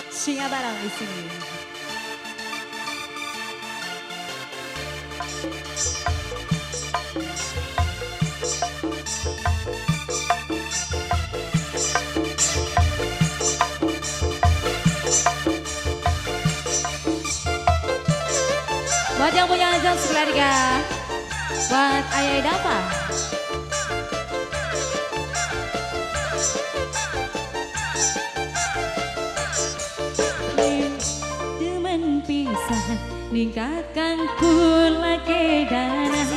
Singa bareng di sini. Buat yang punya jam sekeluarga, buat Ayah Dapa. Demen pisan ningkatkan kula ke darah,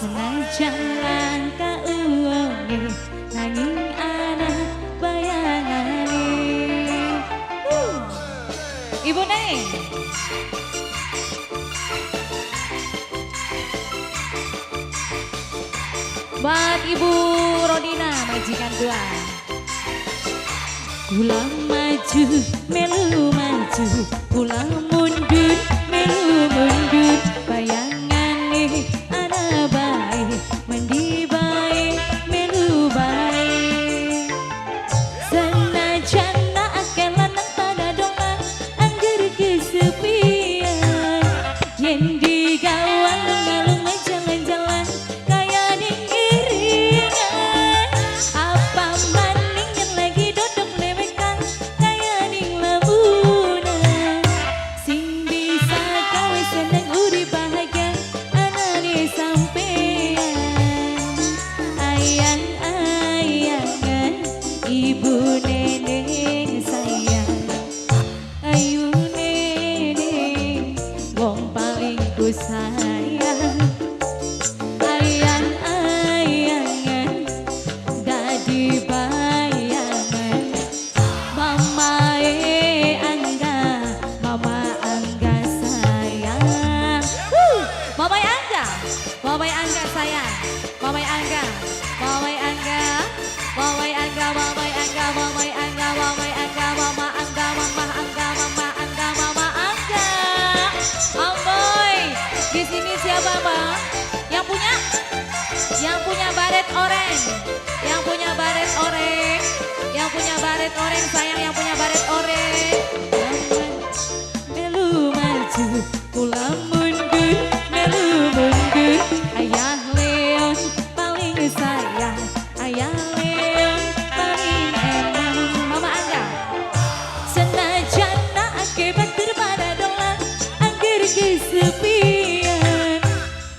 senajan langkah uangnya nanging anak bayangane. Ibu Neng. Buat Ibu Rodina majikan dua. Kula maju melu maju, kula mundur melu mundur, bayangane ana bae mendi bae melu bae. Senajan akeh lanang pada dolan angger kesepian, yen digawan ngalung jalan-jalan kaya ning iringan. Apa maning yen lagi dodok lewekan kaya ning lamunan, sing bisa gawe seneng urip bahagia anane sampean. Ayang-ayangan ibu neneng sayang, ayu neneng wong paling ku sayang. Ayang-ayangan dadi bayangan, mamae Angga, mama Angga sayang. Mamai Angga, mamai Angga sayang, mamai Angga, mamai Angga, mamai Angga, mamai Angga, mamai Angga, mamai Angga, mama Angga, mama Angga, mama Angga, mama Angga. Amboy, di sini siapa bang? Yang punya? Yang punya baret oranye, yang punya baret oranye, yang punya baret oranye sayang, yang punya baret oranye. Melu maju, kula mundur, melu mundur. Ayah Leon paling sayang, ayah Leon paling enak. Mama Angga, senajan akibat pada dolan angger kesepian,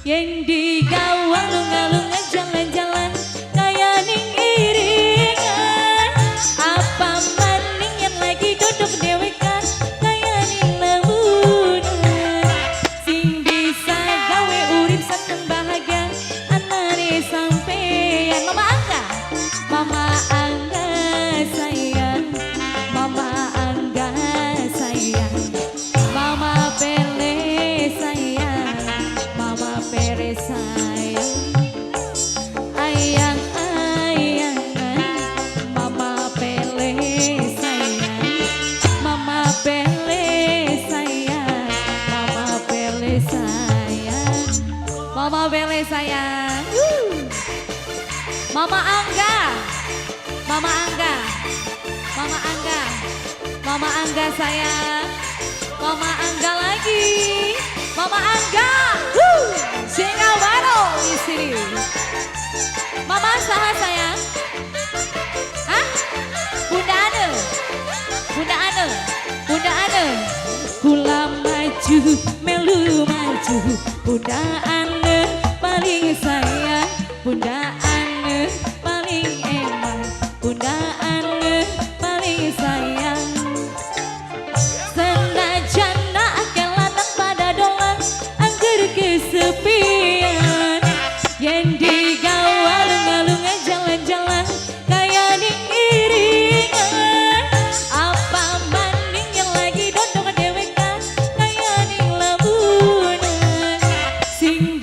yang digawang lunga-lunga jalan-jalan kaya ning iringan. Apa maning yang lagi duduk dewekan kaya ning lamunan, sing bisa gawe urip seneng bahagia anane sampean. Mama Angga, mama Angga sayang, mama Angga sayang, mama Pele sayang, mama Pele sayang. Ayang-ayangan mama Pele sayang, mama Pele sayang, mama Pele sayang, mama Pele sayang. Mama Angga, mama Angga, mama Angga, mama Angga sayang, mama Angga lagi, mama Angga. Singa baru di sini. Mama saha sayang? Hah? Bunda Ane, Bunda Ane, Bunda Ane. Kula maju melu maju, Bunda Ane paling sayang, Bunda Ane paling enak, Bunda Ane paling sayang. Senajan akeh lanang pada dolan angger kesepian, yen digawa lunga-lunga jalan-jalan kaya ning iringan. Apa maning yang lagi dodok dewekan kaya ning lamunan, sing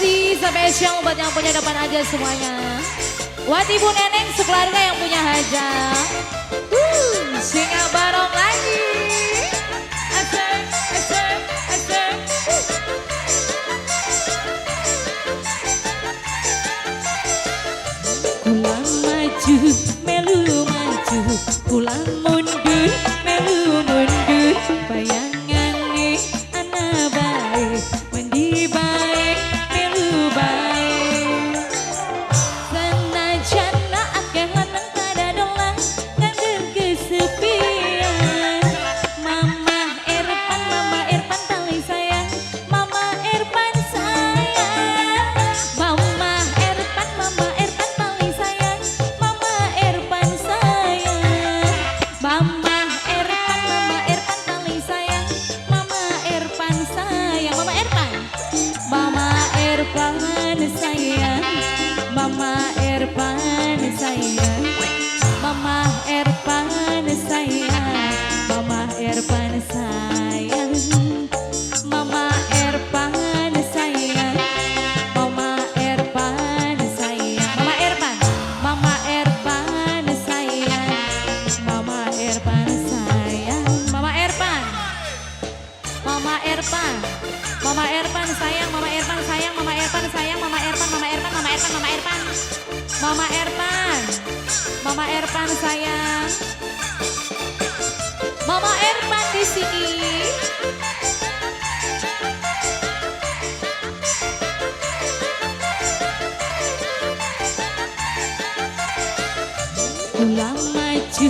kasih spesial buat yang punya depan aja semuanya. Buat ibu neneng sekeluarga yang punya hajat. Singa barong lagi. Asik, asik, asik. Pulang maju, melu maju. Pulang mundur, melu mundur. Bayangan nih anak baik, mandi baik, melu baik. Senajan akeh lanang pada dolan ngandel kesepian. Mama Irfan tali sayang, Mama Irfan sayang. Mama Irfan tali sayang, Mama Irfan sayang. Mama Irfan tali sayang, Mama Irfan sayang. Mama Irfan sayang, Mama Irfan sayang. Mama Irfan sayang, Mama Irfan sayang. Mama Irfan sayang, Mama Irfan sayang. Mama Irfan sayang, Mama Irfan sayang. Mama Irfan sayang, Mama Irfan sayang, Mama Irfan sayang, Mama Irfan sayang. Mama Irfan di sini. Pulang maju,